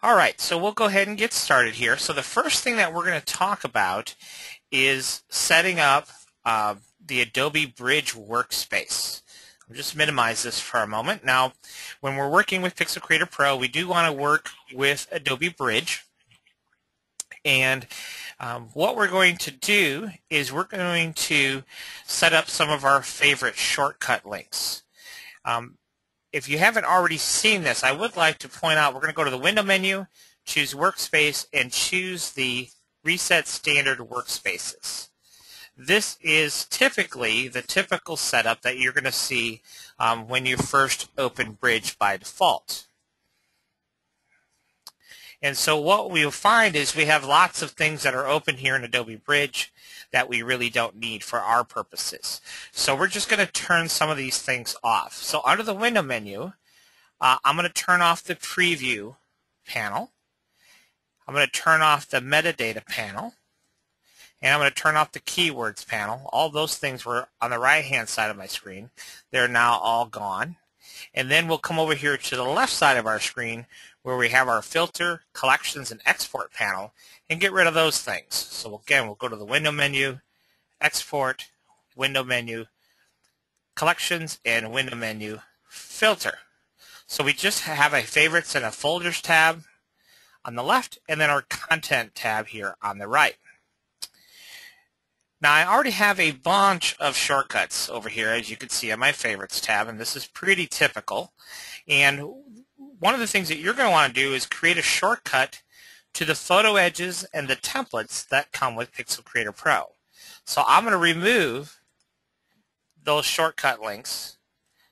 All right, so we'll go ahead and get started here. So the first thing that we're going to talk about is setting up the Adobe Bridge workspace. I'll just minimize this for a moment. Now, when we're working with Pixel Creator Pro, we do want to work with Adobe Bridge. And what we're going to do is we're going to set up some of our favorite shortcut links. If you haven't already seen this, I would like to point out we're going to go to the Window menu, choose Workspace, and choose the Reset Standard Workspaces. This is typically the typical setup that you're going to see when you first open Bridge by default. And so what we'll find is we have lots of things that are open here in Adobe Bridge that we really don't need for our purposes. So we're just going to turn some of these things off. So under the Window menu, I'm going to turn off the Preview panel. I'm going to turn off the Metadata panel. And I'm going to turn off the Keywords panel. All those things were on the right-hand side of my screen. They're now all gone. And then we'll come over here to the left side of our screen where we have our Filter, Collections, and Export panel and get rid of those things. So again, we'll go to the Window menu, Export, Window menu, Collections, and Window menu, Filter. So we just have a Favorites and a Folders tab on the left and then our Content tab here on the right. Now I already have a bunch of shortcuts over here, as you can see on my Favorites tab, and this is pretty typical. And one of the things that you're going to want to do is create a shortcut to the photo edges and the templates that come with Pixel Creator Pro. So I'm going to remove those shortcut links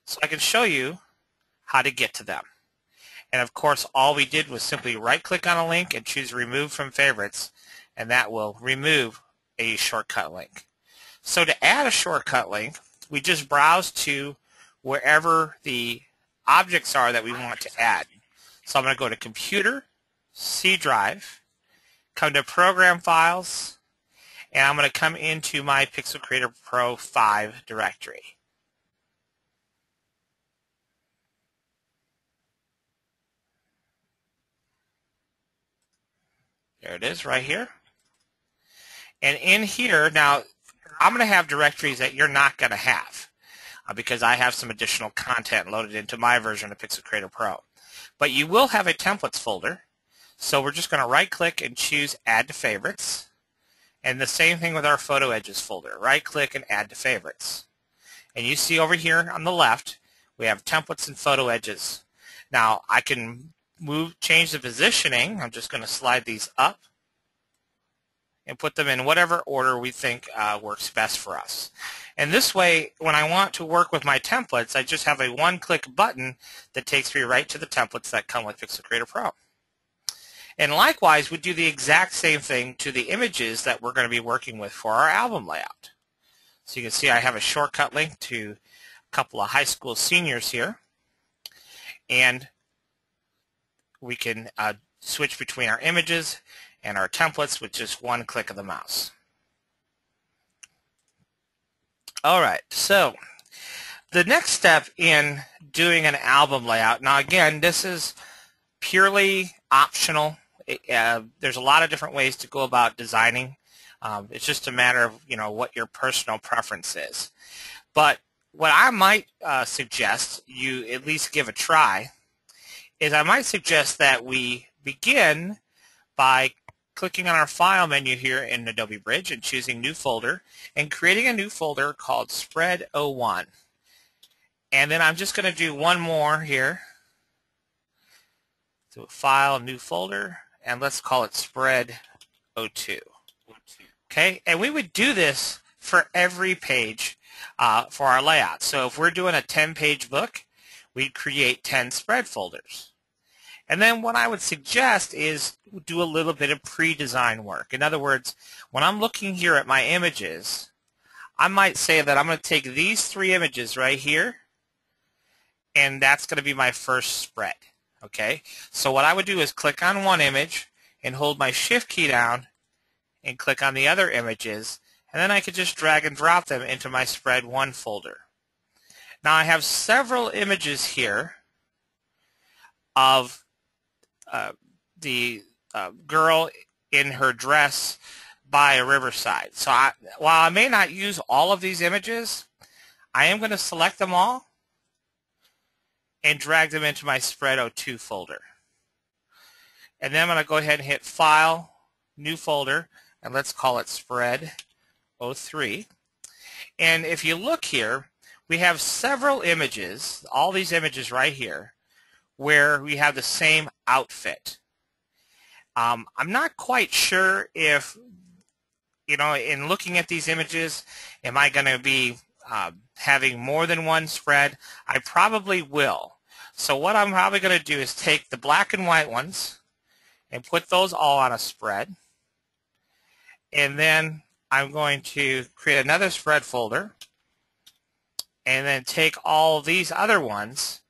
so I can show you how to get to them. And of course, all we did was simply right-click on a link and choose Remove from Favorites, and that will remove a shortcut link. So to add a shortcut link, we just browse to wherever the objects are that we want to add. So I'm going to go to Computer, C Drive, come to Program Files, and I'm going to come into my Pixel Creator Pro 5 directory. There it is right here. And in here, now, I'm going to have directories that you're not going to have because I have some additional content loaded into my version of Pixel Creator Pro. But you will have a Templates folder, so we're just going to right-click and choose Add to Favorites. And the same thing with our Photo Edges folder. Right-click and Add to Favorites. And you see over here on the left, we have Templates and Photo Edges. Now, I can change the positioning. I'm just going to slide these up and put them in whatever order we think works best for us. And this way, when I want to work with my templates, I just have a one-click button that takes me right to the templates that come with Pixel Creator Pro. And likewise, we do the exact same thing to the images that we're going to be working with for our album layout. So you can see I have a shortcut link to a couple of high school seniors here. And we can switch between our images and our templates with just one click of the mouse. All right, so the next step in doing an album layout, now again, this is purely optional. There's a lot of different ways to go about designing. It's just a matter of what your personal preference is. But what I might suggest you at least give a try is I might suggest that we begin by clicking on our File menu here in Adobe Bridge and choosing New Folder and creating a new folder called Spread 01. And then I'm just going to do one more here. So File, New Folder, and let's call it Spread 02. Okay, and we would do this for every page for our layout. So if we're doing a 10-page book, we'd create 10 spread folders. And then what I would suggest is do a little bit of pre-design work. In other words, when I'm looking here at my images, I might say that I'm going to take these 3 images right here, and that's going to be my first spread. Okay? So what I would do is click on one image and hold my Shift key down and click on the other images, and then I could just drag and drop them into my Spread 1 folder. Now I have several images here of girl in her dress by a riverside. So while I may not use all of these images, I am going to select them all and drag them into my Spread 02 folder. And then I'm going to go ahead and hit File, New Folder, and let's call it Spread 03. And if you look here, we have several images, all these images right here, where we have the same outfit. I'm not quite sure if, in looking at these images, am I going to be having more than one spread? I probably will. So what I'm probably going to do is take the black and white ones and put those all on a spread. And then I'm going to create another spread folder and then take all these other ones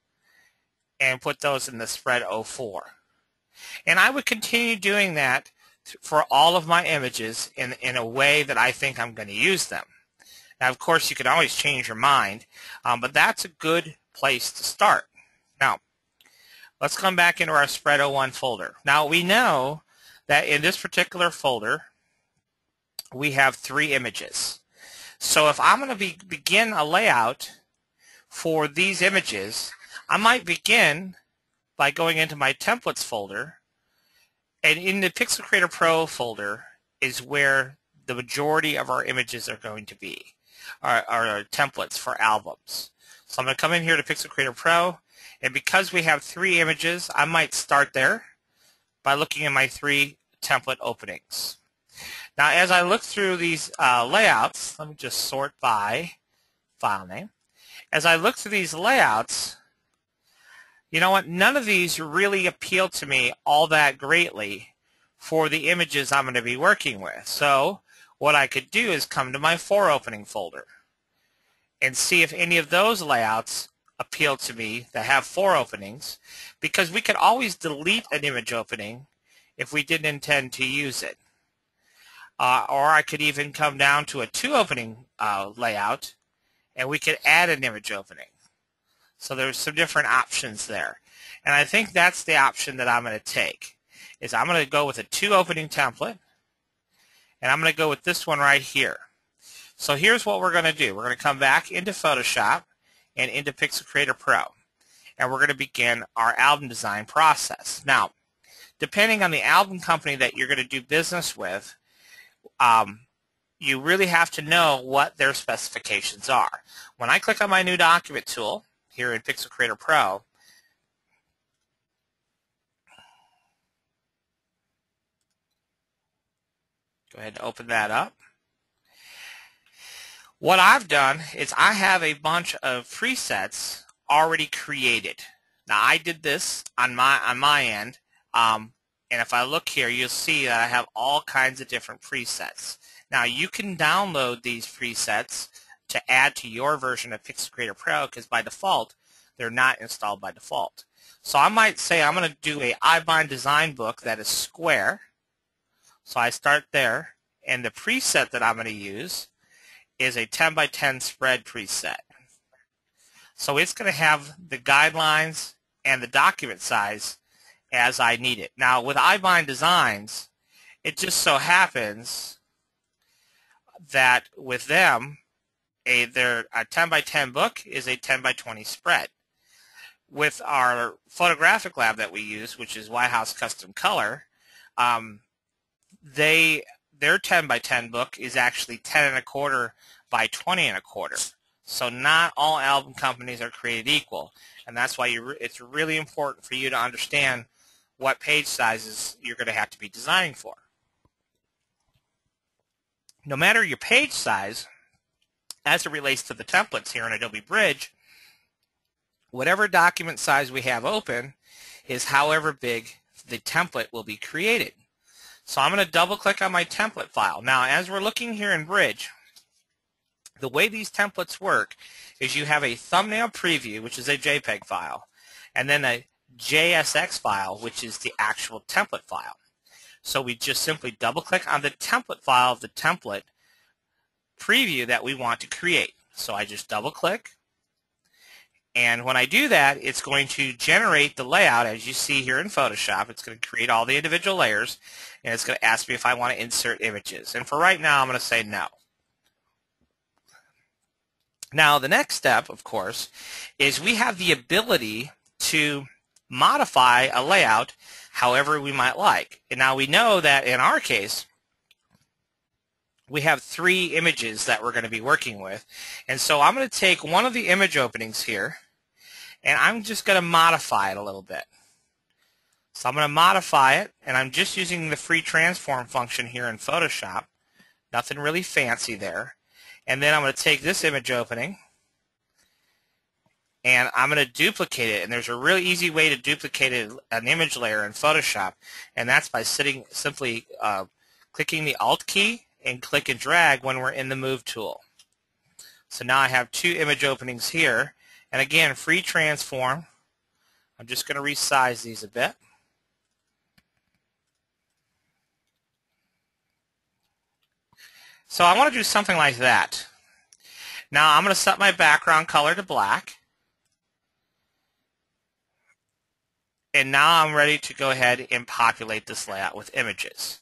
and put those in the Spread 04. And I would continue doing that for all of my images in a way that I think I'm going to use them. Now, of course, you can always change your mind, but that's a good place to start. Now, let's come back into our Spread 01 folder. Now, we know that in this particular folder, we have 3 images. So if I'm going to begin a layout for these images, I might begin by going into my templates folder, and in the Pixel Creator Pro folder is where the majority of our images are going to be, our templates for albums. So I'm going to come in here to Pixel Creator Pro, and because we have 3 images, I might start there by looking at my 3 template openings. Now, as I look through these layouts, let me just sort by file name. As I look through these layouts, you know what? None of these really appeal to me all that greatly for the images I'm going to be working with. So what I could do is come to my 4 opening folder and see if any of those layouts appeal to me that have 4 openings, because we could always delete an image opening if we didn't intend to use it. Or I could even come down to a 2 opening layout and we could add an image opening. So there's some different options there. And I think that's the option that I'm going to take, is I'm going to go with a 2 opening template, and I'm going to go with this one right here. So here's what we're going to do. We're going to come back into Photoshop and into Pixel Creator Pro, and we're going to begin our album design process. Now, depending on the album company that you're going to do business with, you really have to know what their specifications are. When I click on my new document tool here in Pixel Creator Pro, go ahead and open that up. What I've done is I have a bunch of presets already created. Now, I did this on my end, and if I look here, you'll see that I have all kinds of different presets. Now, you can download these presets to add to your version of Pixel Creator Pro, because by default, they're not installed by default. So I might say I'm going to do a iBind design book that is square. So I start there, and the preset that I'm going to use is a 10 by 10 spread preset. So it's going to have the guidelines and the document size as I need it. Now, with iBind Designs, it just so happens that with them, a 10 by 10 book is a 10 by 20 spread. With our photographic lab that we use, which is White House Custom Color, their 10 by 10 book is actually 10 1/4 by 20 1/4. So not all album companies are created equal, and that's why it's really important for you to understand what page sizes you're going to have to be designing for. No matter your page size, as it relates to the templates here in Adobe Bridge, whatever document size we have open is however big the template will be created. So I'm going to double click on my template file. Now, as we're looking here in Bridge, the way these templates work is you have a thumbnail preview, which is a JPEG file, and then a JSX file, which is the actual template file. So we just simply double click on the template file of the template preview that we want to create. So I just double click, And when I do that, it's going to generate the layout as you see here in Photoshop. It's going to create all the individual layers, and it's going to ask me if I want to insert images. And for right now, I'm going to say no. Now, the next step, of course, is we have the ability to modify a layout however we might like. And now we know that in our case, we have 3 images that we're going to be working with. And so I'm going to take one of the image openings here, and I'm just going to modify it a little bit. So I'm going to modify it, and I'm just using the free transform function here in Photoshop. Nothing really fancy there. And then I'm going to take this image opening, and I'm going to duplicate it. And there's a really easy way to duplicate an image layer in Photoshop, and that's by simply clicking the Alt key and click and drag when we're in the Move tool. So now I have 2 image openings here. And again, free transform. I'm just going to resize these a bit. So I want to do something like that. Now I'm going to set my background color to black. And now I'm ready to go ahead and populate this layout with images.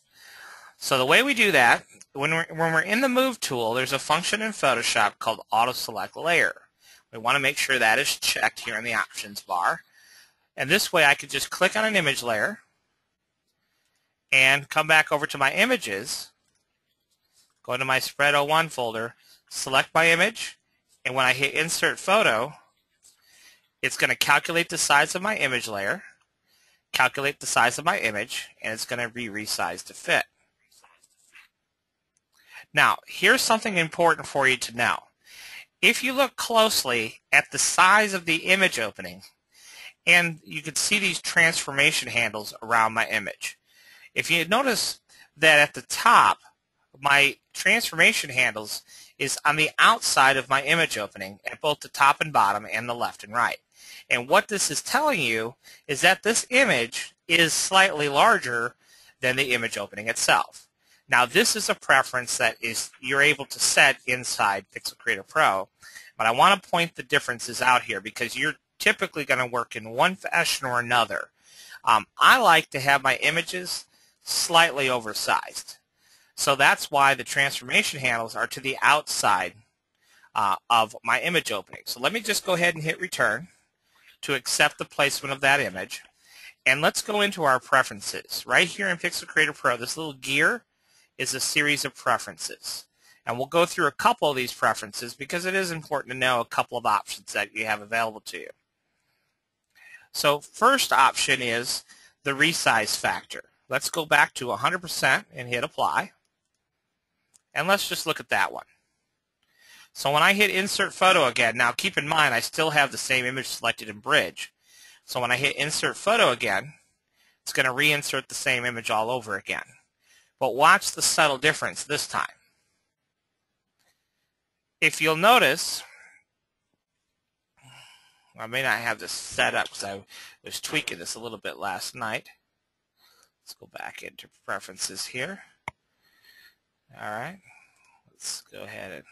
So the way we do that, when we're in the Move tool, there's a function in Photoshop called Auto Select Layer. We want to make sure that is checked here in the options bar. And this way I could just click on an image layer and come back over to my images, go to my Spread 01 folder, select my image, and when I hit Insert Photo, it's going to calculate the size of my image layer, calculate the size of my image, and it's going to be resized to fit. Now, here's something important for you to know. If you look closely at the size of the image opening, and you can see these transformation handles around my image. If you notice that at the top, my transformation handles is on the outside of my image opening at both the top and bottom and the left and right. And what this is telling you is that this image is slightly larger than the image opening itself. Now this is a preference that you're able to set inside Pixel Creator Pro, but I want to point the differences out here because you're typically going to work in one fashion or another. I like to have my images slightly oversized. So that's why the transformation handles are to the outside of my image opening. So let me just go ahead and hit return to accept the placement of that image. And let's go into our preferences. Right here in Pixel Creator Pro, this little gear is a series of preferences. And we'll go through a couple of these preferences because it is important to know a couple of options that you have available to you. So first option is the resize factor. Let's go back to 100% and hit apply. And let's just look at that one. So when I hit insert photo again, now keep in mind I still have the same image selected in Bridge. So when I hit insert photo again, it's going to reinsert the same image all over again. But watch the subtle difference this time. If you'll notice, I may not have this set up because I was tweaking this a little bit last night. Let's go back into preferences here. All right, let's go ahead and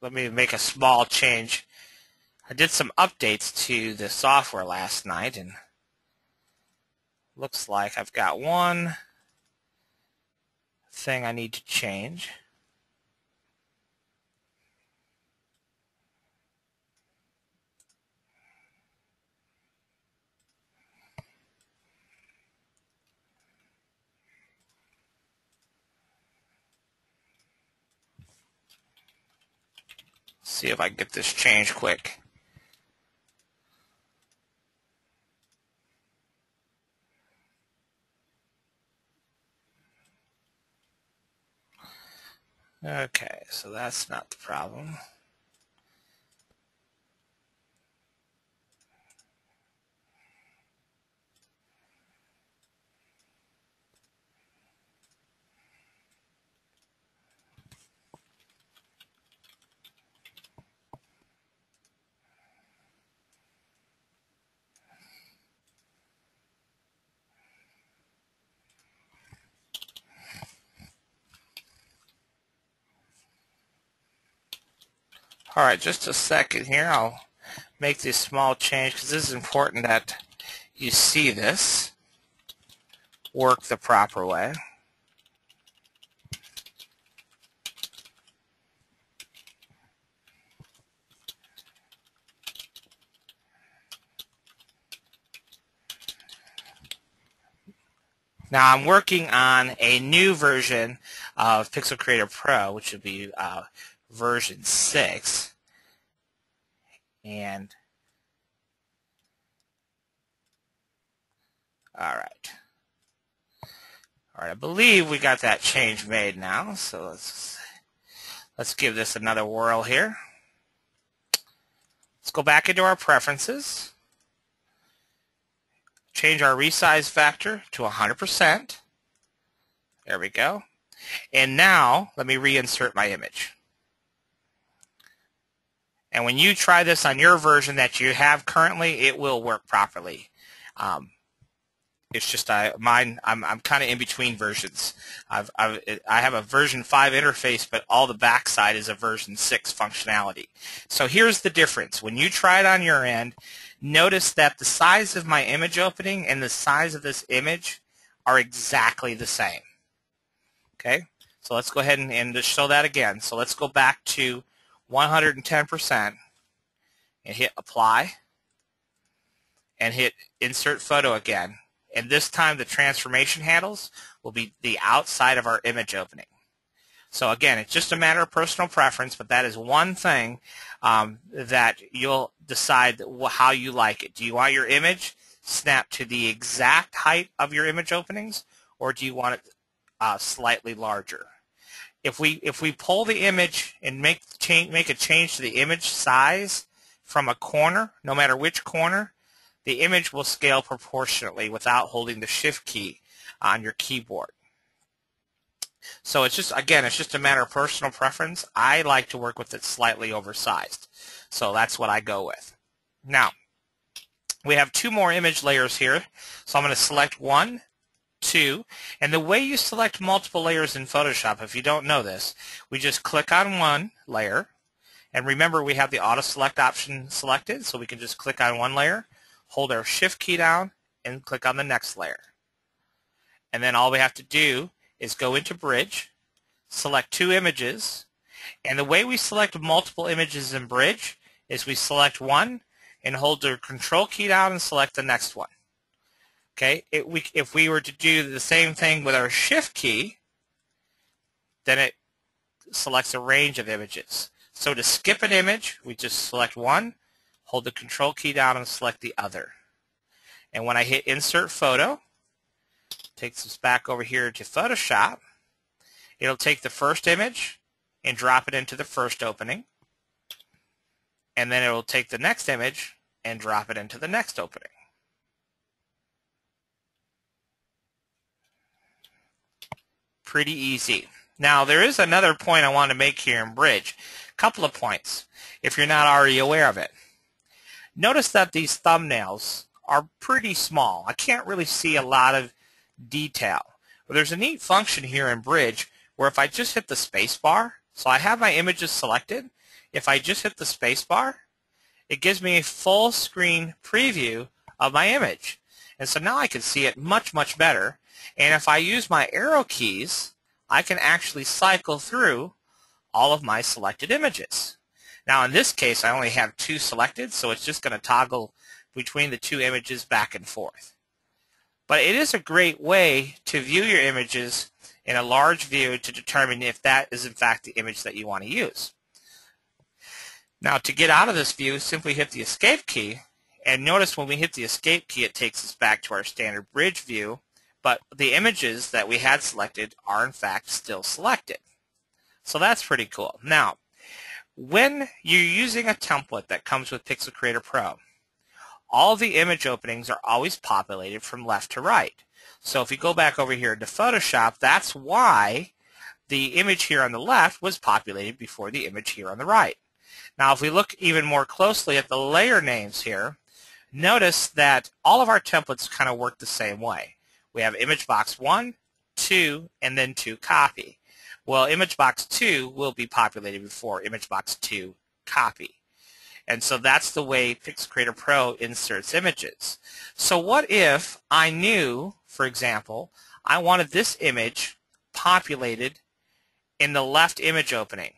let me make a small change. I did some updates to the software last night, and looks like I've got one thing I need to change. See if I can get this changed quick. Okay, so that's not the problem. All right, just a second here. I'll make this small change because this is important that you see this work the proper way. Now I'm working on a new version of Pixel Creator Pro, which would be version 6. And all right, I believe we got that change made now. So let's give this another whirl here. Let's go back into our preferences. Change our resize factor to 100%. There we go. And now let me reinsert my image. And when you try this on your version that you have currently, it will work properly. It's just mine. I'm kind of in between versions. I have a version 5 interface, but all the backside is a version 6 functionality. So here's the difference. When you try it on your end, notice that the size of my image opening and the size of this image are exactly the same. Okay, so let's go ahead and just show that again. So let's go back to 110% and hit apply and hit insert photo again. And this time the transformation handles will be the outside of our image opening. So again, it's just a matter of personal preference, but that is one thing that you'll decide how you like it. Do you want your image snapped to the exact height of your image openings, or do you want it slightly larger? If we pull the image and make a change to the image size from a corner, no matter which corner, the image will scale proportionately without holding the shift key on your keyboard. So it's just, again, it's just a matter of personal preference. I like to work with it slightly oversized. So that's what I go with. Now, we have 2 more image layers here. So I'm going to select 1, 2, and the way you select multiple layers in Photoshop, if you don't know this, we just click on one layer, and remember we have the auto select option selected, so we can just click on one layer, hold our shift key down, and click on the next layer. And then all we have to do is go into Bridge, select 2 images, and the way we select multiple images in Bridge is we select one and hold the control key down and select the next one. Okay, if we were to do the same thing with our shift key, then it selects a range of images. So to skip an image, we just select one, hold the control key down and select the other. And when I hit insert photo, it takes us back over here to Photoshop. It'll take the first image and drop it into the first opening. And then it will take the next image and drop it into the next opening. Pretty easy. Now there is another point I want to make here in Bridge. A couple of points, if you're not already aware of it. Notice that these thumbnails are pretty small. I can't really see a lot of detail. But there's a neat function here in Bridge where if I just hit the space bar, so I have my images selected, if I just hit the space bar, it gives me a full screen preview of my image. And so now I can see it much, much better. And if I use my arrow keys, I can actually cycle through all of my selected images. Now in this case, I only have 2 selected, so it's just going to toggle between the 2 images back and forth. But it is a great way to view your images in a large view to determine if that is in fact the image that you want to use. Now to get out of this view, simply hit the escape key, and notice when we hit the escape key it takes us back to our standard Bridge view, but the images that we had selected are in fact still selected. So that's pretty cool. Now, when you're using a template that comes with Pixel Creator Pro, all the image openings are always populated from left to right. So if you go back over here to Photoshop, that's why the image here on the left was populated before the image here on the right. Now if we look even more closely at the layer names here, notice that all of our templates kind of work the same way. We have image box 1, 2, and then 2 copy. Well, image box 2 will be populated before image box 2 copy. And so that's the way Pixel Creator Pro inserts images. So what if I knew, for example, I wanted this image populated in the left image opening?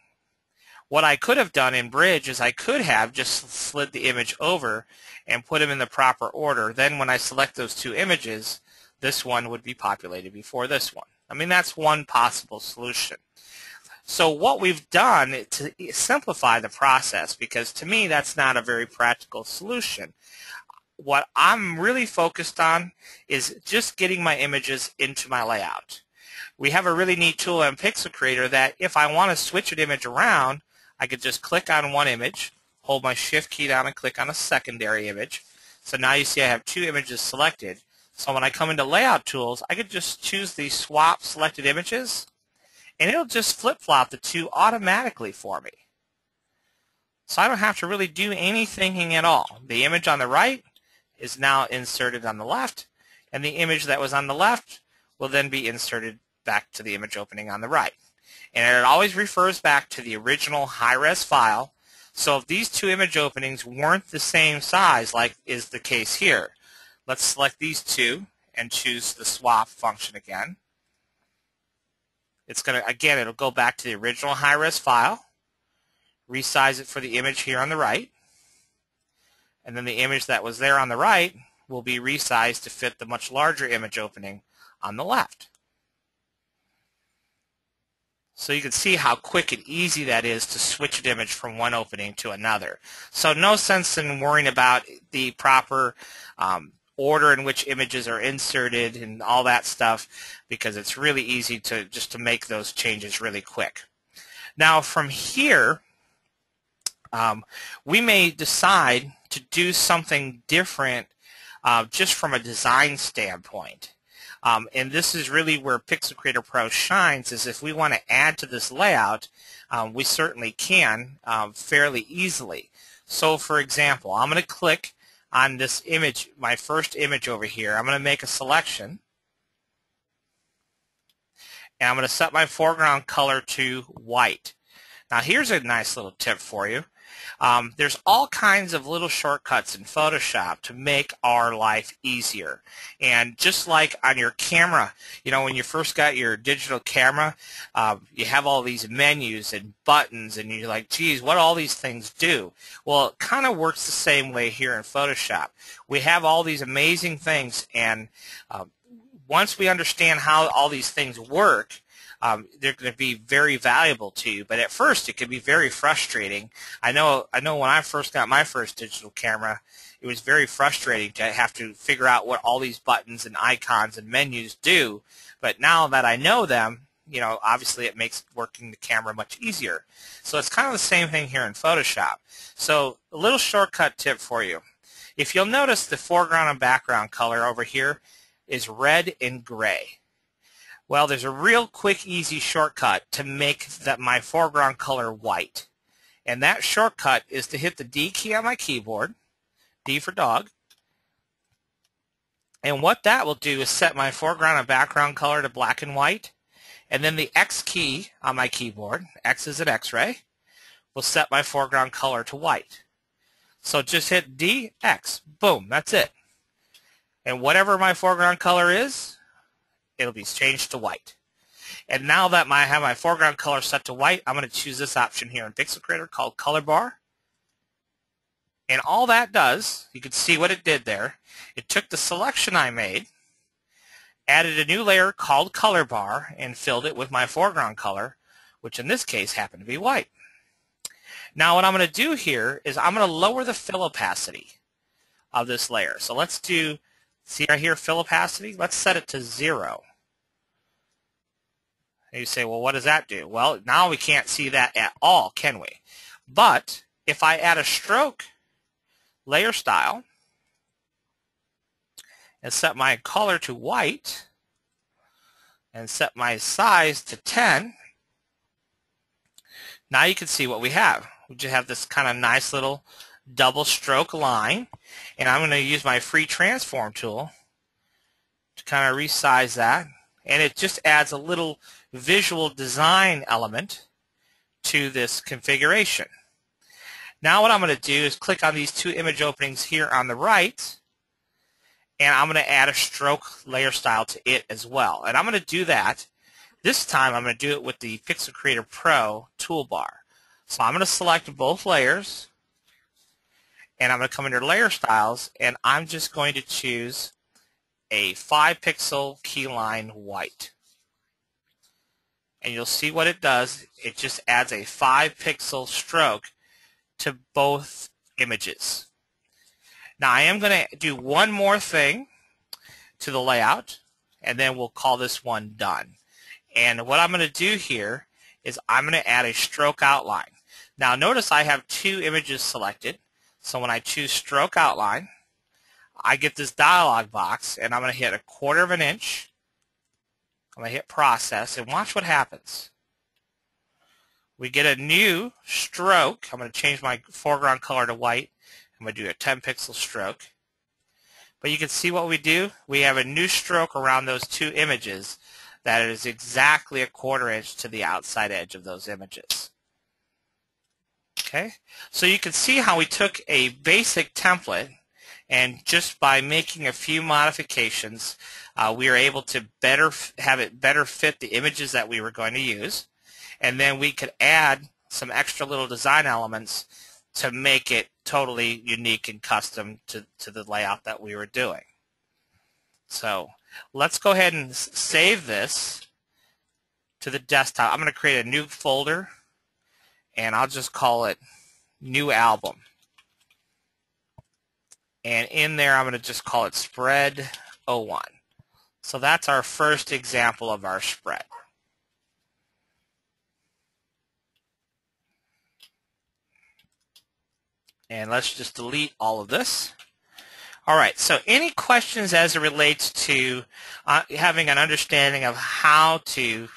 What I could have done in Bridge is I could have just slid the image over and put them in the proper order. Then when I select those two images, this one would be populated before this one. I mean, that's one possible solution. So what we've done to simplify the process, because to me that's not a very practical solution, what I'm really focused on is just getting my images into my layout. We have a really neat tool in Pixel Creator that if I want to switch an image around, I could just click on one image, hold my Shift key down and click on a secondary image. So now you see I have two images selected. So when I come into Layout Tools, I could just choose the Swap Selected Images, and it'll just flip-flop the two automatically for me. So I don't have to really do anything at all. The image on the right is now inserted on the left, and the image that was on the left will then be inserted back to the image opening on the right. And it always refers back to the original high-res file. So if these two image openings weren't the same size, like is the case here, let's select these two and choose the swap function again. It's going to, again, it'll go back to the original high-res file, resize it for the image here on the right, and then the image that was there on the right will be resized to fit the much larger image opening on the left. So you can see how quick and easy that is to switch an image from one opening to another. So no sense in worrying about the proper order in which images are inserted and all that stuff, because it's really easy to make those changes really quick. Now from here, we may decide to do something different just from a design standpoint. And this is really where Pixel Creator Pro shines, is if we want to add to this layout, we certainly can fairly easily. So for example, I'm going to click on this image, my first image over here. I'm going to make a selection, and I'm going to set my foreground color to white. Now here's a nice little tip for you. There's all kinds of little shortcuts in Photoshop to make our life easier. And just like on your camera, you know, when you first got your digital camera, you have all these menus and buttons, and you're like, geez, what do all these things do? Well, it kind of works the same way here in Photoshop. We have all these amazing things, and once we understand how all these things work, they're going to be very valuable to you. But at first, it can be very frustrating. I know when I first got my first digital camera, it was very frustrating to have to figure out what all these buttons and icons and menus do. But now that I know them, you know, obviously it makes working the camera much easier. So it's kind of the same thing here in Photoshop. So a little shortcut tip for you. If you'll notice, the foreground and background color over here is red and gray. Well, there's a real quick, easy shortcut to make my foreground color white. And that shortcut is to hit the D key on my keyboard, D for dog. And what that will do is set my foreground and background color to black and white. And then the X key on my keyboard, X is an X-ray, will set my foreground color to white. So just hit D, X, boom, that's it. And whatever my foreground color is, it'll be changed to white. And now that I have my foreground color set to white, I'm going to choose this option here in Pixel Creator called Color Bar. And all that does, you can see what it did there. It took the selection I made, added a new layer called Color Bar, and filled it with my foreground color, which in this case happened to be white. Now what I'm going to do here is I'm going to lower the fill opacity of this layer. So let's do, see right here, fill opacity? Let's set it to 0. And you say, well, what does that do? Well, now we can't see that at all, can we? But if I add a stroke layer style and set my color to white and set my size to 10, now you can see what we have. We just have this kind of nice little double stroke line, and I'm going to use my free transform tool to kind of resize that, and it just adds a little visual design element to this configuration. Now what I'm going to do is click on these two image openings here on the right, and I'm going to add a stroke layer style to it as well. And I'm going to do that. This time I'm going to do it with the Pixel Creator Pro toolbar. So I'm going to select both layers, and I'm going to come into layer styles, and I'm just going to choose a 5-pixel keyline white. And you'll see what it does. It just adds a 5-pixel stroke to both images. Now I am going to do one more thing to the layout, and then we'll call this one done. And what I'm going to do here is I'm going to add a stroke outline. Now notice I have two images selected, so when I choose stroke outline, I get this dialog box, and I'm going to hit 1/4 inch. I'm going to hit process, and watch what happens. We get a new stroke. I'm going to change my foreground color to white. I'm going to do a 10-pixel stroke. But you can see what we do. We have a new stroke around those two images that is exactly 1/4 inch to the outside edge of those images. Okay, so you can see how we took a basic template, and just by making a few modifications, we are able to have it better fit the images that we were going to use. And then we could add some extra little design elements to make it totally unique and custom to the layout that we were doing. So let's go ahead and save this to the desktop. I'm going to create a new folder, and I'll just call it New Album. And in there I'm going to just call it Spread 01. So that's our first example of our spread. And let's just delete all of this. All right, so any questions as it relates to having an understanding of how to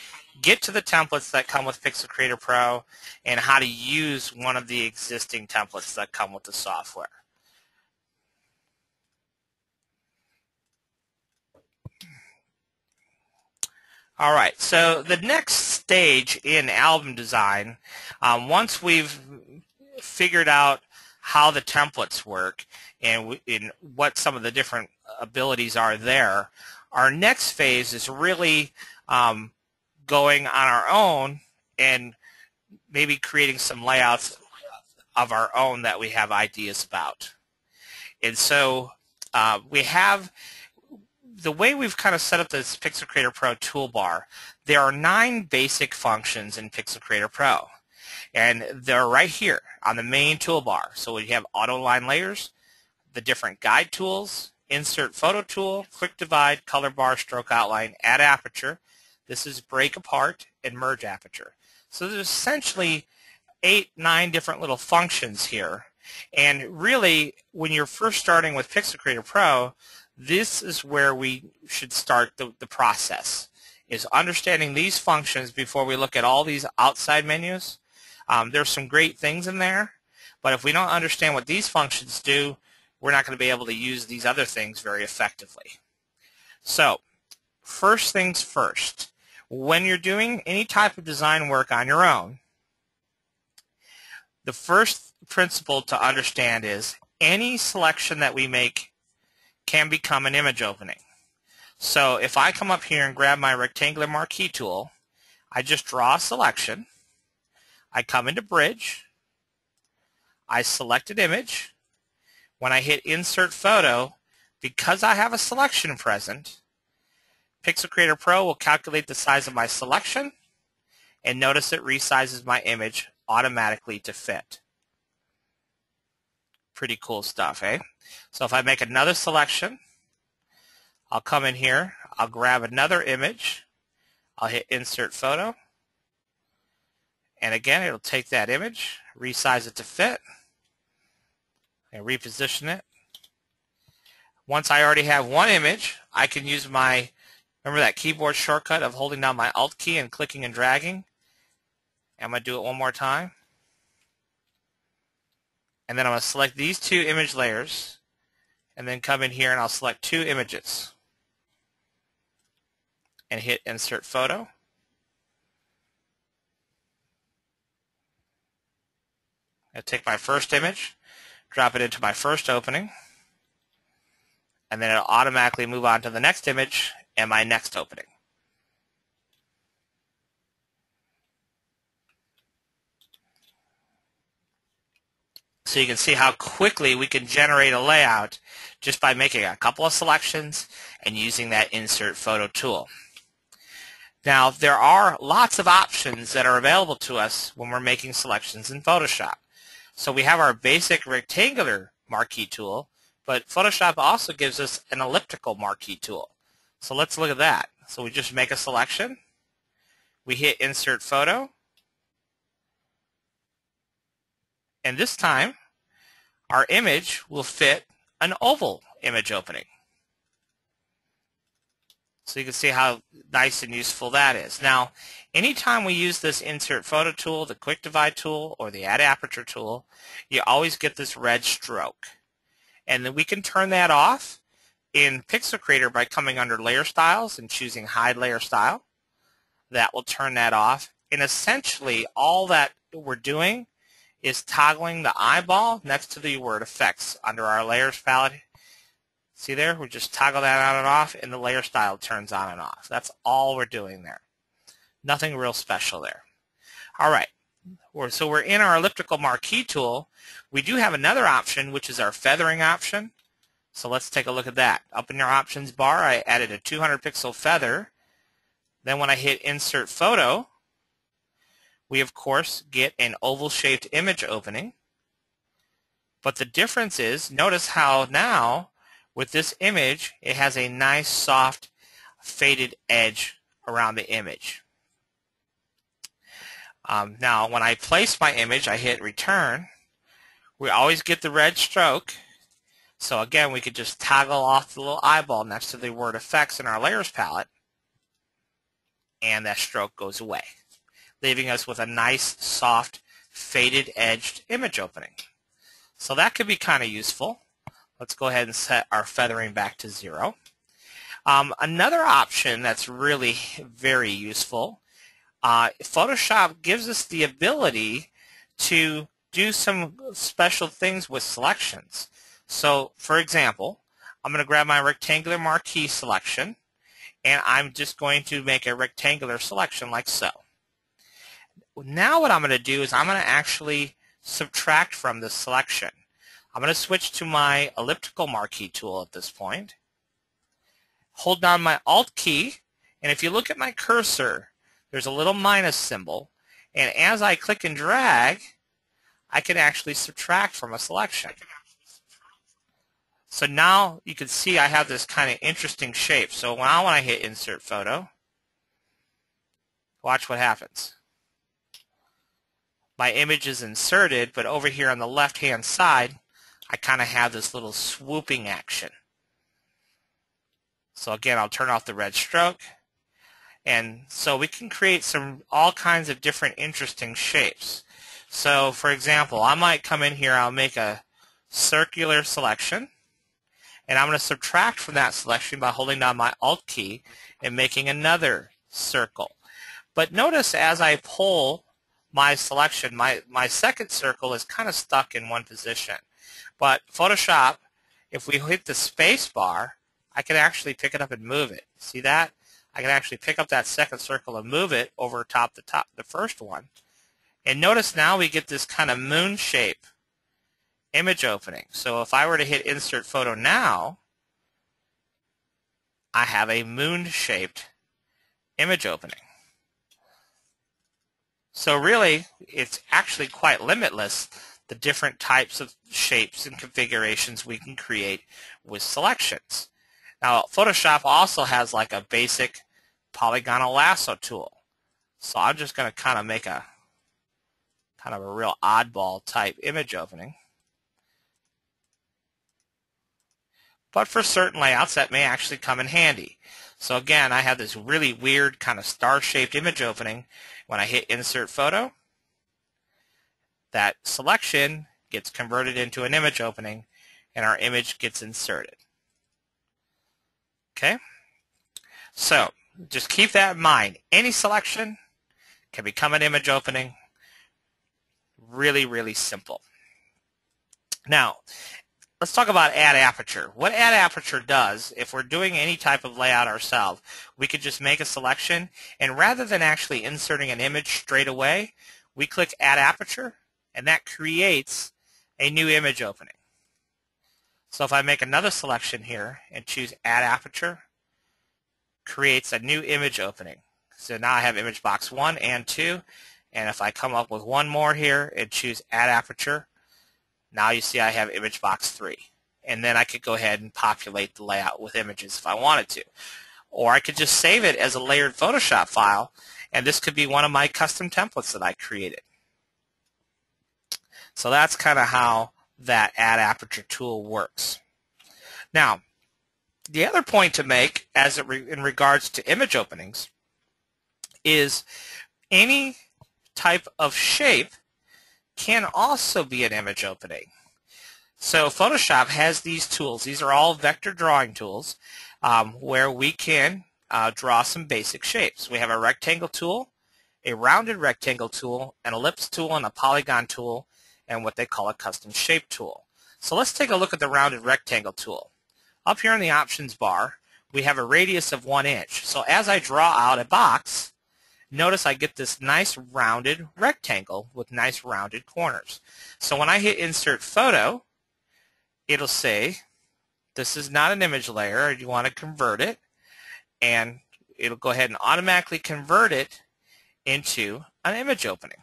get to the templates that come with Pixel Creator Pro and how to use one of the existing templates that come with the software? All right, so the next stage in album design, once we've figured out how the templates work and in what some of the different abilities are there, our next phase is really going on our own and maybe creating some layouts of our own that we have ideas about. And so we have the way we've kind of set up this Pixel Creator Pro toolbar. There are 9 basic functions in Pixel Creator Pro, and they're right here on the main toolbar. So we have auto line layers, the different guide tools, insert photo tool, quick divide, color bar, stroke outline, add aperture. This is break apart and merge aperture. So there's essentially 8-9 different little functions here. And really, when you're first starting with Pixel Creator Pro, this is where we should start the process, is understanding these functions before we look at all these outside menus. There's some great things in there, but if we don't understand what these functions do, we're not going to be able to use these other things very effectively. So, first things first, when you're doing any type of design work on your own, the first principle to understand is any selection that we make can become an image opening. So if I come up here and grab my rectangular marquee tool, I just draw a selection, I come into Bridge, I select an image. When I hit Insert Photo, because I have a selection present, Pixel Creator Pro will calculate the size of my selection, and notice it resizes my image automatically to fit. Pretty cool stuff, eh? So if I make another selection, I'll come in here, I'll grab another image, I'll hit Insert Photo, and again it'll take that image, resize it to fit, and reposition it. Once I already have one image, I can use my, remember that keyboard shortcut of holding down my Alt key and clicking and dragging? I'm going to do it one more time. And then I'm going to select these 2 image layers, and then come in here and I'll select 2 images. And hit Insert Photo. I take my first image, drop it into my first opening, and then it'll automatically move on to the next image and my next opening. So you can see how quickly we can generate a layout just by making a couple of selections and using that insert photo tool. Now, there are lots of options that are available to us when we're making selections in Photoshop. So we have our basic rectangular marquee tool, but Photoshop also gives us an elliptical marquee tool. So let's look at that. So we just make a selection. We hit Insert Photo. And this time, our image will fit an oval image opening. So you can see how nice and useful that is. Now, anytime we use this Insert Photo tool, the Quick Divide tool, or the Add Aperture tool, you always get this red stroke. And then we can turn that off in Pixel Creator by coming under Layer Styles and choosing Hide Layer Style. That will turn that off. And essentially, all that we're doing is toggling the eyeball next to the word Effects under our Layers palette. See there? We just toggle that on and off, and the layer style turns on and off. That's all we're doing there. Nothing real special there. All right. So we're in our elliptical marquee tool. We do have another option, which is our feathering option. So let's take a look at that. Up in your options bar, I added a 200 pixel feather. Then when I hit Insert Photo, we of course get an oval-shaped image opening. But the difference is, notice how now, with this image, it has a nice, soft, faded edge around the image. Now, when I place my image, I hit Return. We always get the red stroke. So again, we could just toggle off the little eyeball next to the word Effects in our Layers palette, and that stroke goes away, leaving us with a nice, soft, faded-edged image opening. So that could be kind of useful. Let's go ahead and set our feathering back to 0. Another option that's really very useful, Photoshop gives us the ability to do some special things with selections. So, for example, I'm going to grab my rectangular marquee selection, and I'm just going to make a rectangular selection like so. Now what I'm going to do is I'm going to actually subtract from this selection. I'm going to switch to my elliptical marquee tool at this point. Hold down my Alt key, and if you look at my cursor, there's a little minus symbol, and as I click and drag, I can actually subtract from a selection. So now you can see I have this kind of interesting shape. So now when I hit Insert Photo, watch what happens. My image is inserted, but over here on the left-hand side, I kind of have this little swooping action. So again, I'll turn off the red stroke. And so we can create all kinds of different interesting shapes. So for example, I might come in here, I'll make a circular selection, and I'm going to subtract from that selection by holding down my Alt key and making another circle. But notice as I pull my selection, my second circle is kind of stuck in one position. But Photoshop, if we hit the space bar, I can actually pick it up and move it. See that? I can actually pick up that second circle and move it over the first one. And notice now we get this kind of moon shape image opening. So if I were to hit Insert Photo now, I have a moon-shaped image opening. So really, it's actually quite limitless, the different types of shapes and configurations we can create with selections. Now, Photoshop also has like a basic polygonal lasso tool. So I'm just going to kind of make a real oddball type image opening. But for certain layouts, that may actually come in handy. So again, I have this really weird kind of star-shaped image opening. When I hit Insert Photo, that selection gets converted into an image opening, and our image gets inserted. Okay? So just keep that in mind. Any selection can become an image opening. Really, really simple. Now, let's talk about add aperture. What add aperture does, if we're doing any type of layout ourselves, we could just make a selection, and rather than actually inserting an image straight away, we click add aperture, and that creates a new image opening. So if I make another selection here and choose add aperture, creates a new image opening. So now I have image box 1 and 2, and if I come up with one more here and choose add aperture, now you see I have image box 3. And then I could go ahead and populate the layout with images if I wanted to. Or I could just save it as a layered Photoshop file, and this could be one of my custom templates that I created. So that's kind of how that add aperture tool works. Now, the other point to make in regards to image openings is any type of shape can also be an image opening. So Photoshop has these tools. These are all vector drawing tools where we can draw some basic shapes. We have a rectangle tool, a rounded rectangle tool, an ellipse tool, and a polygon tool, and what they call a custom shape tool. So let's take a look at the rounded rectangle tool. Up here in the options bar, we have a radius of 1 inch. So as I draw out a box, notice I get this nice rounded rectangle with nice rounded corners. So when I hit insert photo, it'll say this is not an image layer, you want to convert it, and it'll go ahead and automatically convert it into an image opening.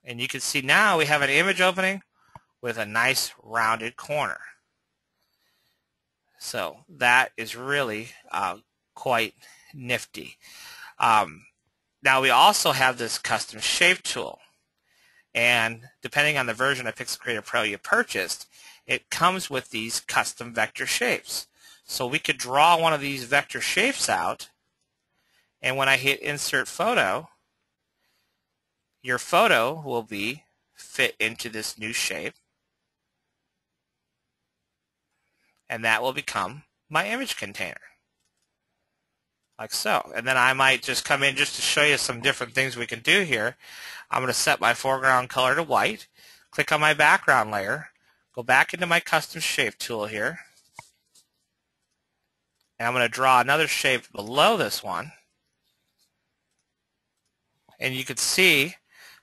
And you can see now we have an image opening with a nice rounded corner. So that is really quite nifty. Now we also have this custom shape tool, and depending on the version of Pixel Creator Pro you purchased, it comes with these custom vector shapes. So we could draw one of these vector shapes out, and when I hit insert photo, your photo will be fit into this new shape, and that will become my image container, like so. And then I might just come in just to show you some different things we can do here. I'm going to set my foreground color to white, click on my background layer, go back into my custom shape tool here, and I'm going to draw another shape below this one. And you can see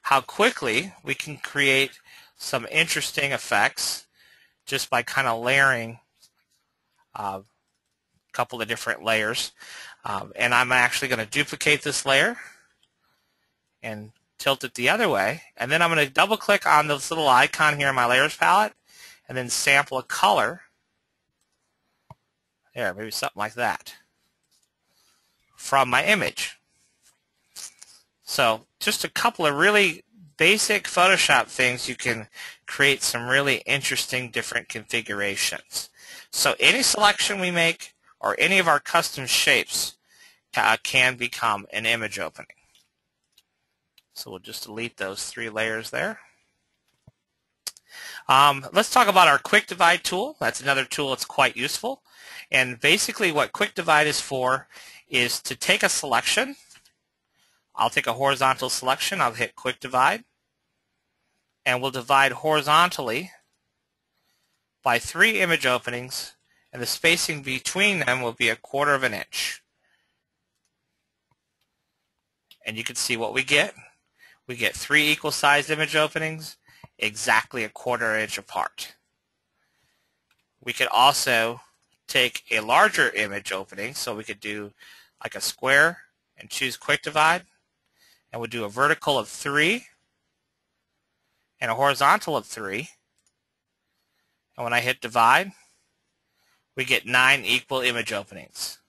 how quickly we can create some interesting effects just by kind of layering a couple of different layers. And I'm actually going to duplicate this layer and tilt it the other way. And then I'm going to double click on this little icon here in my layers palette and then sample a color. There, maybe something like that from my image. So just a couple of really basic Photoshop things, you can create some really interesting different configurations. So any selection we make or any of our custom shapes can become an image opening. So we'll just delete those 3 layers there. Let's talk about our Quick Divide tool. That's another tool that's quite useful. And basically what Quick Divide is for is to take a selection. I'll take a horizontal selection. I'll hit Quick Divide. And we'll divide horizontally by 3 image openings, and the spacing between them will be 1/4 of an inch. And you can see what we get. We get 3 equal-sized image openings, exactly 1/4 inch apart. We could also take a larger image opening, so we could do like a square and choose Quick Divide, and we'll do a vertical of 3 and a horizontal of 3. And when I hit divide, we get 9 equal image openings.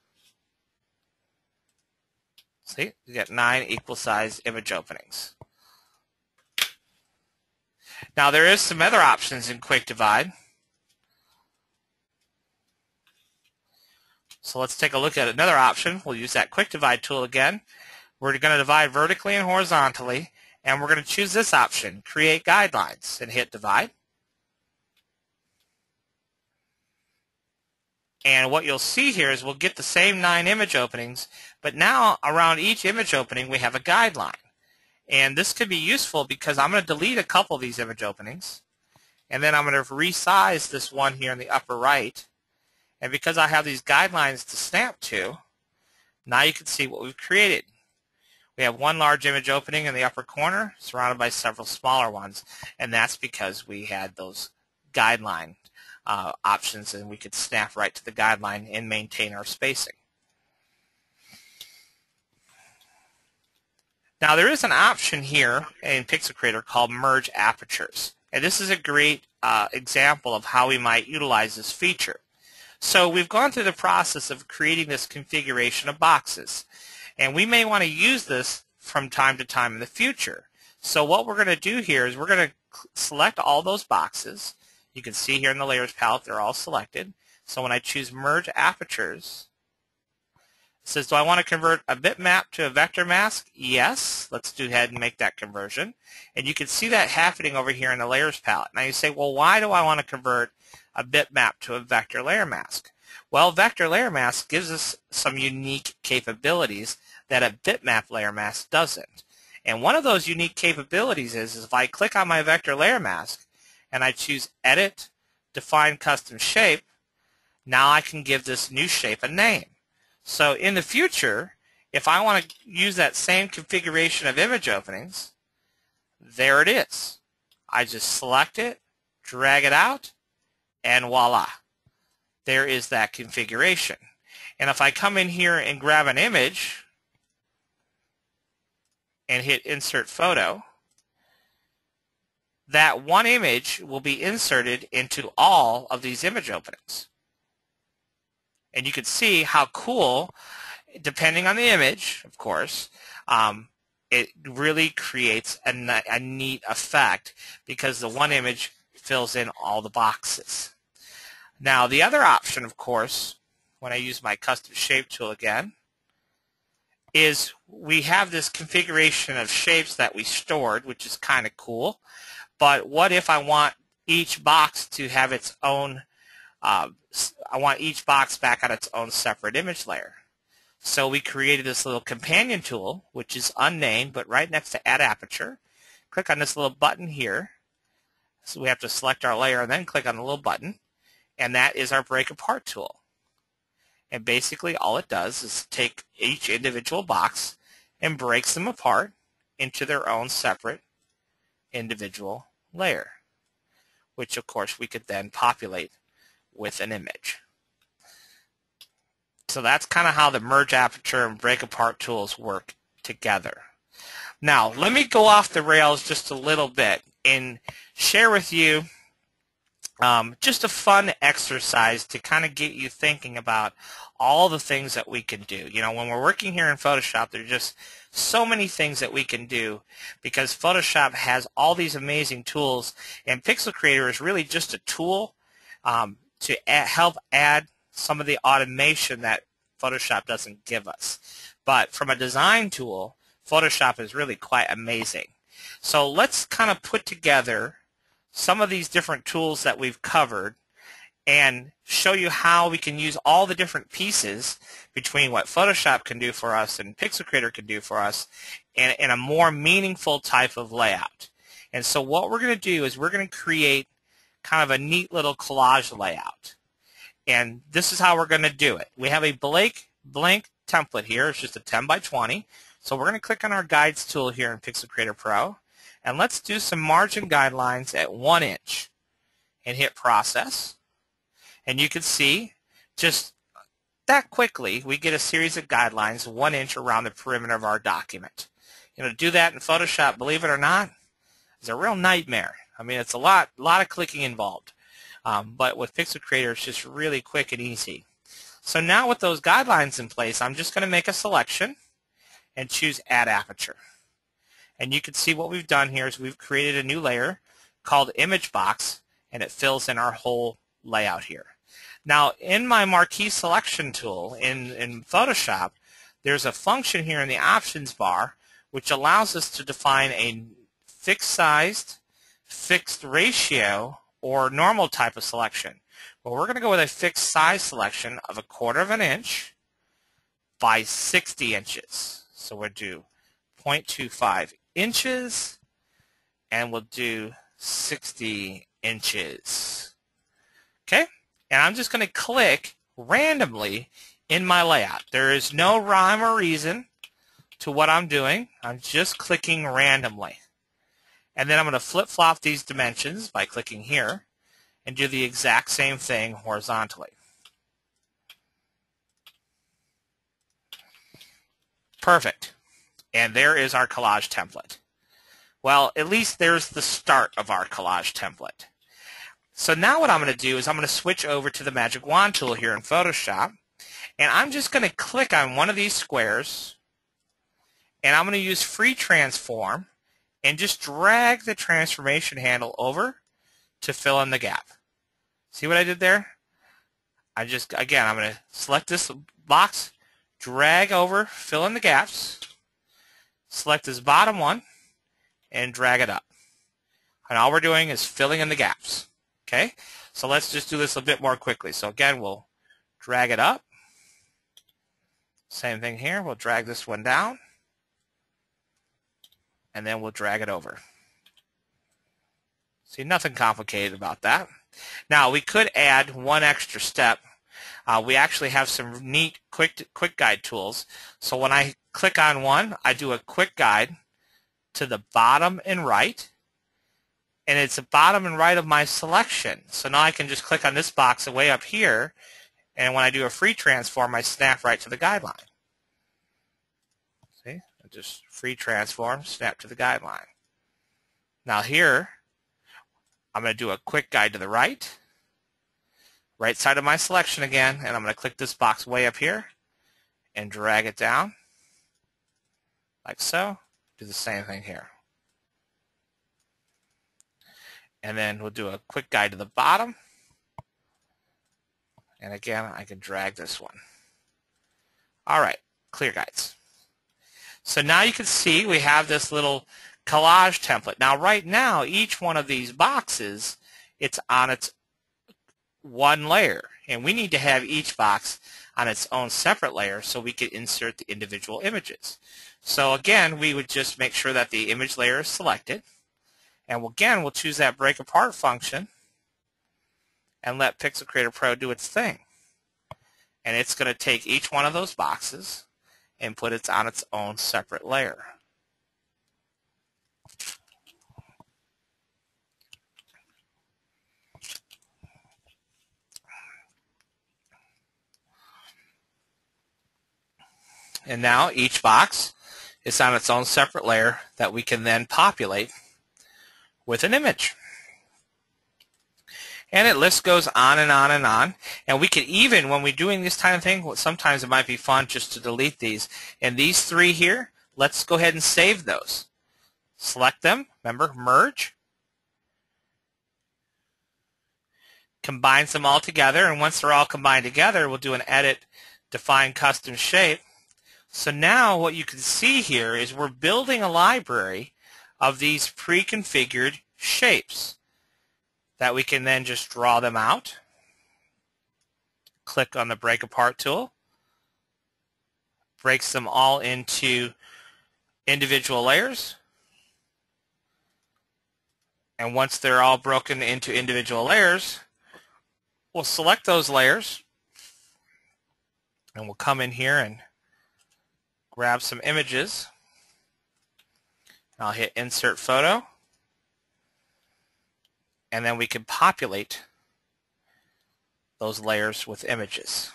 See, we get 9 equal-sized image openings. Now there is some other options in Quick Divide. So let's take a look at another option. We'll use that Quick Divide tool again. We're going to divide vertically and horizontally, and we're going to choose this option, Create Guidelines, and hit Divide. And what you'll see here is we'll get the same 9 image openings, but now around each image opening we have a guideline. And this could be useful because I'm going to delete a couple of these image openings. And then I'm going to resize this one here in the upper right. And because I have these guidelines to snap to, now you can see what we've created. We have one large image opening in the upper corner surrounded by several smaller ones, and that's because we had those guideline options, and we could snap right to the guideline and maintain our spacing. Now there is an option here in Pixel Creator called Merge Apertures, and this is a great example of how we might utilize this feature. So we've gone through the process of creating this configuration of boxes, and we may want to use this from time to time in the future. So what we're going to do here is we're going to select all those boxes. You can see here in the Layers palette they're all selected. So when I choose Merge Apertures, it says, do I want to convert a bitmap to a vector mask? Yes. Let's do ahead and make that conversion. And you can see that happening over here in the Layers palette. Now you say, well, why do I want to convert a bitmap to a vector layer mask? Well, vector layer mask gives us some unique capabilities that a bitmap layer mask doesn't. And one of those unique capabilities is if I click on my vector layer mask and I choose Edit, Define Custom Shape, now I can give this new shape a name. So in the future, if I want to use that same configuration of image openings, there it is. I just select it, drag it out, and voila. There is that configuration. And if I come in here and grab an image and hit Insert Photo, that one image will be inserted into all of these image openings. And you can see how cool, depending on the image, of course, it really creates a neat effect because the one image fills in all the boxes. Now, the other option, of course, when I use my custom shape tool again, is we have this configuration of shapes that we stored, which is kind of cool. But what if I want each box to have its own, I want each box back on its own separate image layer. So we created this little companion tool, which is unnamed, but right next to Add Aperture. Click on this little button here. So we have to select our layer and then click on the little button. And that is our Break Apart tool. And basically all it does is take each individual box and breaks them apart into their own separate individual layer, which of course we could then populate with an image. So that's kind of how the Merge Aperture and Break Apart tools work together. Now let me go off the rails just a little bit and share with you just a fun exercise to kind of get you thinking about all the things that we can do. You know, when we're working here in Photoshop, there's just so many things that we can do because Photoshop has all these amazing tools, and Pixel Creator is really just a tool to help add some of the automation that Photoshop doesn't give us. But from a design tool, Photoshop is really quite amazing. So let's kind of put together some of these different tools that we've covered and show you how we can use all the different pieces between what Photoshop can do for us and Pixel Creator can do for us in a more meaningful type of layout. And so what we're going to do is we're going to create kind of a neat little collage layout. And this is how we're going to do it. We have a blank template here. It's just a 10 by 20. So we're going to click on our Guides tool here in Pixel Creator Pro. And let's do some margin guidelines at 1 inch and hit Process. And you can see just that quickly we get a series of guidelines 1 inch around the perimeter of our document. You know, to do that in Photoshop, believe it or not, is a real nightmare. I mean, it's a lot of clicking involved. But with Pixel Creator, it's just really quick and easy. So now with those guidelines in place, I'm just going to make a selection and choose Add Aperture. And you can see what we've done here is we've created a new layer called Image Box, and it fills in our whole layout here. Now, in my Marquee Selection tool in Photoshop, there's a function here in the Options bar which allows us to define a fixed sized, fixed ratio, or normal type of selection. Well, we're going to go with a fixed size selection of 1/4 inch by 60 inches. So we'll do 0.25 inches, and we'll do 60 inches. Okay, and I'm just going to click randomly in my layout. There is no rhyme or reason to what I'm doing. I'm just clicking randomly. And then I'm going to flip-flop these dimensions by clicking here and do the exact same thing horizontally. Perfect. And there is our collage template. Well, at least there's the start of our collage template. So now what I'm going to do is I'm going to switch over to the Magic Wand tool here in Photoshop, and I'm just going to click on one of these squares, and I'm going to use Free Transform and just drag the transformation handle over to fill in the gap. See what I did there? I'm going to select this box, drag over, fill in the gaps, select this bottom one, and drag it up. And all we're doing is filling in the gaps. Okay, so let's just do this a bit more quickly. So again, we'll drag it up. Same thing here. We'll drag this one down. And then we'll drag it over. See, nothing complicated about that. Now, we could add one extra step. We actually have some neat quick guide tools. So when I click on one, I do a quick guide to the bottom and right. And it's the bottom and right of my selection. So now I can just click on this box way up here, and when I do a free transform, I snap right to the guideline. See? I just free transform, snap to the guideline. Now here, I'm going to do a quick guide to the right side of my selection again, and I'm going to click this box way up here and drag it down like so. Do the same thing here. And then we'll do a quick guide to the bottom. And again, I can drag this one. All right, clear guides. So now you can see we have this little collage template. Now right now, each one of these boxes, it's on its one layer. And we need to have each box on its own separate layer so we can insert the individual images. So again, we would just make sure that the image layer is selected. And again, we'll choose that break apart function and let Pixel Creator Pro do its thing. And it's going to take each one of those boxes and put it on its own separate layer. And now each box is on its own separate layer that we can then populate with an image. And it list goes on and on and on. And we could even, when we're doing this kind of thing, sometimes it might be fun just to delete these. And these three here, let's go ahead and save those. Select them, remember, merge. Combines them all together, and once they're all combined together, we'll do an edit, define custom shape. So now what you can see here is we're building a library of these pre-configured shapes that we can then just draw them out. Click on the break apart tool. Breaks them all into individual layers. And once they're all broken into individual layers, we'll select those layers and we'll come in here and grab some images. I'll hit Insert Photo, and then we can populate those layers with images.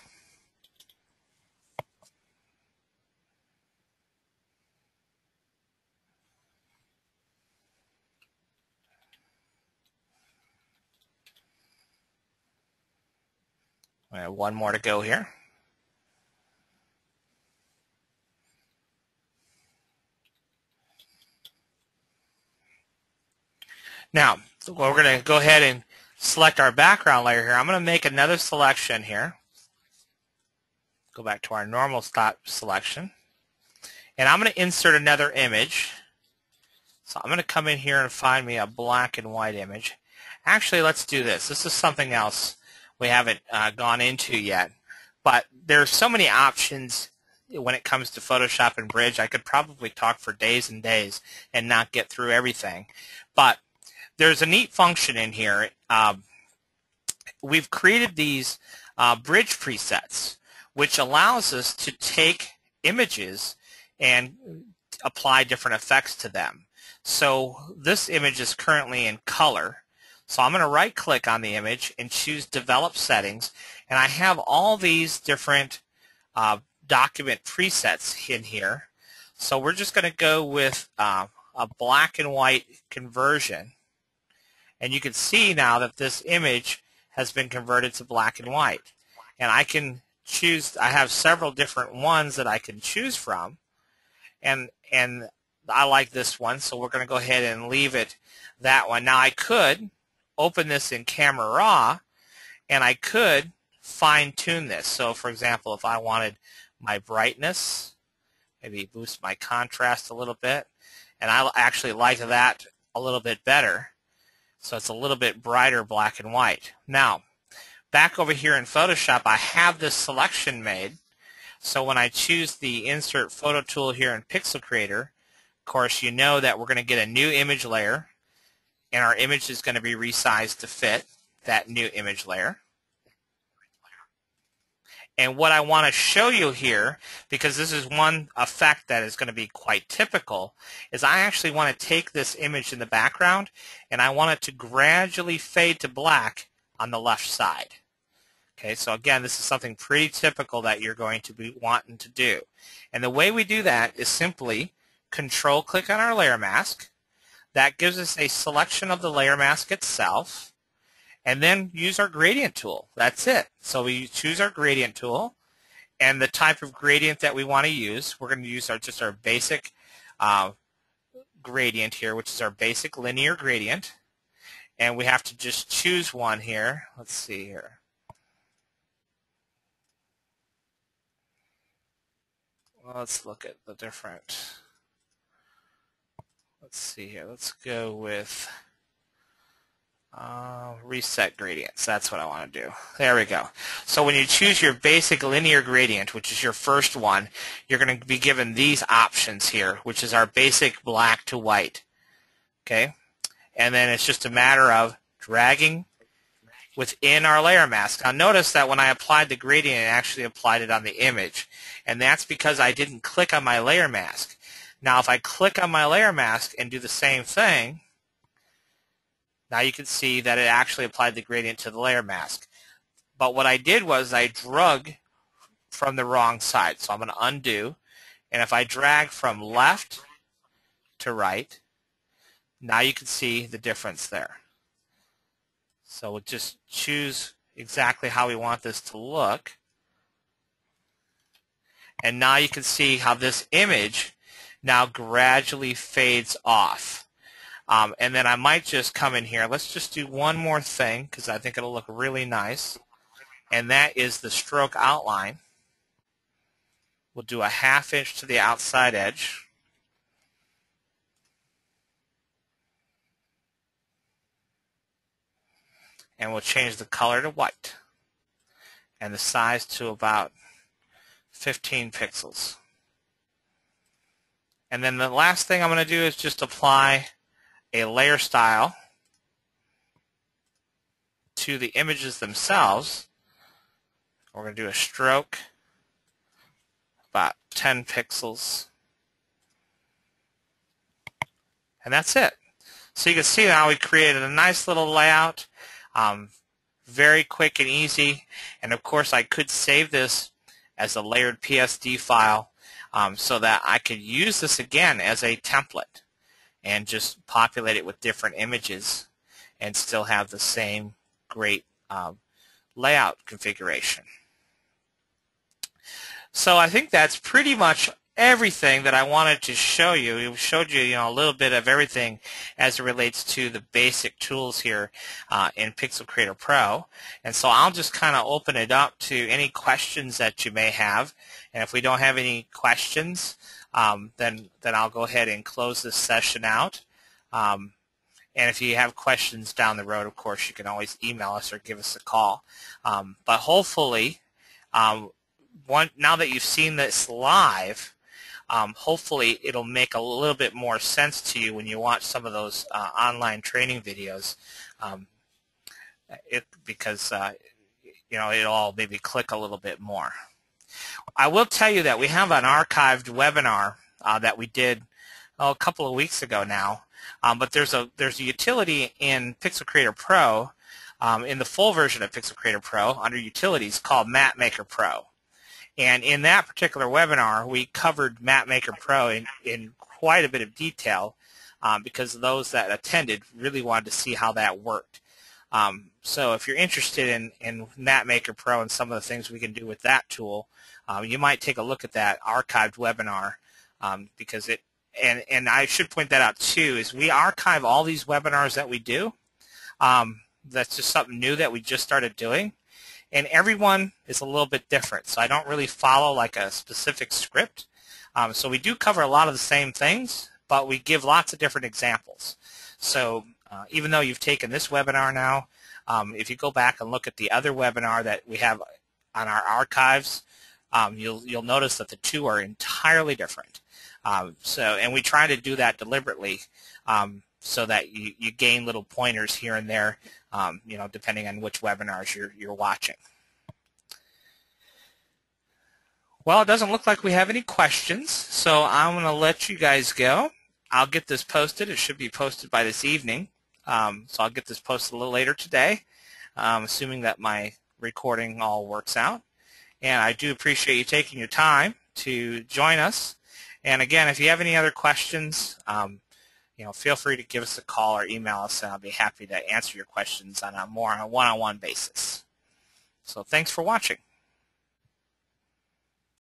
I have one more to go here. Now, we're going to go ahead and select our background layer here. I'm going to make another selection here. Go back to our normal selection. And I'm going to insert another image. So I'm going to come in here and find me a black and white image. Actually, let's do this. This is something else we haven't gone into yet. But there's so many options when it comes to Photoshop and Bridge. I could probably talk for days and days and not get through everything. But there's a neat function in here. We've created these bridge presets, which allows us to take images and apply different effects to them. So this image is currently in color. So I'm going to right click on the image and choose Develop Settings, and I have all these different document presets in here. So we're just going to go with a black and white conversion, and you can see now that this image has been converted to black and white. And I can choose, I have several different ones that I can choose from, and I like this one, so we're going to go ahead and leave it that one. Now I could open this in Camera Raw, and I could fine-tune this. So for example, if I wanted my brightness, maybe boost my contrast a little bit, and I actually like that a little bit better. So it's a little bit brighter black and white. Now, back over here in Photoshop, I have this selection made. So when I choose the Insert Photo tool here in Pixel Creator, of course, you know that we're going to get a new image layer, and our image is going to be resized to fit that new image layer. And what I want to show you here, because this is one effect that is going to be quite typical, is I actually want to take this image in the background and I want it to gradually fade to black on the left side. Okay, so again, this is something pretty typical that you're going to be wanting to do. And the way we do that is simply Control click on our layer mask. That gives us a selection of the layer mask itself. And then use our gradient tool. That's it. So we choose our gradient tool, and the type of gradient that we want to use, we're going to use just our basic gradient here, which is our basic linear gradient. And we have to just choose one here. Let's see here. Well, let's look at the different. Let's see here. Let's go with reset gradients. That's what I want to do. There we go. So when you choose your basic linear gradient, which is your first one, you're going to be given these options here, which is our basic black to white. Okay? And then it's just a matter of dragging within our layer mask. Now notice that when I applied the gradient, it actually applied it on the image. And that's because I didn't click on my layer mask. Now if I click on my layer mask and do the same thing, now you can see that it actually applied the gradient to the layer mask. But what I did was I drug from the wrong side. So I'm going to undo. And if I drag from left to right, now you can see the difference there. So we'll just choose exactly how we want this to look. And now you can see how this image now gradually fades off. And then I might just come in here. Let's just do one more thing because I think it'll look really nice. And that is the stroke outline. We'll do a 1/2 inch to the outside edge. And we'll change the color to white. And the size to about 15 pixels. And then the last thing I'm going to do is just apply a layer style to the images themselves. We're going to do a stroke about 10 pixels. And that's it. So you can see now we created a nice little layout, very quick and easy. And of course I could save this as a layered PSD file so that I could use this again as a template and just populate it with different images and still have the same great layout configuration. So I think that's pretty much everything that I wanted to show you. We showed you, a little bit of everything as it relates to the basic tools here in Pixel Creator Pro. And so I'll just kind of open it up to any questions that you may have. And if we don't have any questions, then I'll go ahead and close this session out. And if you have questions down the road, of course, you can always email us or give us a call. But hopefully, now that you've seen this live, hopefully it'll make a little bit more sense to you when you watch some of those online training videos, because it'll all maybe click a little bit more. I will tell you that we have an archived webinar that we did a couple of weeks ago now, but there's a utility in Pixel Creator Pro, in the full version of Pixel Creator Pro under Utilities, called Map Maker Pro. And in that particular webinar, we covered Map Maker Pro in quite a bit of detail, because those that attended really wanted to see how that worked. So if you're interested in Map Maker Pro and some of the things we can do with that tool, you might take a look at that archived webinar, because and I should point that out too, is we archive all these webinars that we do. That's just something new that we just started doing. And everyone is a little bit different, so I don't really follow like a specific script. So we do cover a lot of the same things, but we give lots of different examples. So even though you've taken this webinar now, if you go back and look at the other webinar that we have on our archives, you'll notice that the two are entirely different. And we try to do that deliberately, so that you gain little pointers here and there, depending on which webinars you're watching. Well, it doesn't look like we have any questions, so I'm going to let you guys go. I'll get this posted. It should be posted by this evening, so I'll get this posted a little later today, assuming that my recording all works out. And I do appreciate you taking your time to join us. And again, if you have any other questions, feel free to give us a call or email us, and I'll be happy to answer your questions on a more one-on-one basis. So thanks for watching.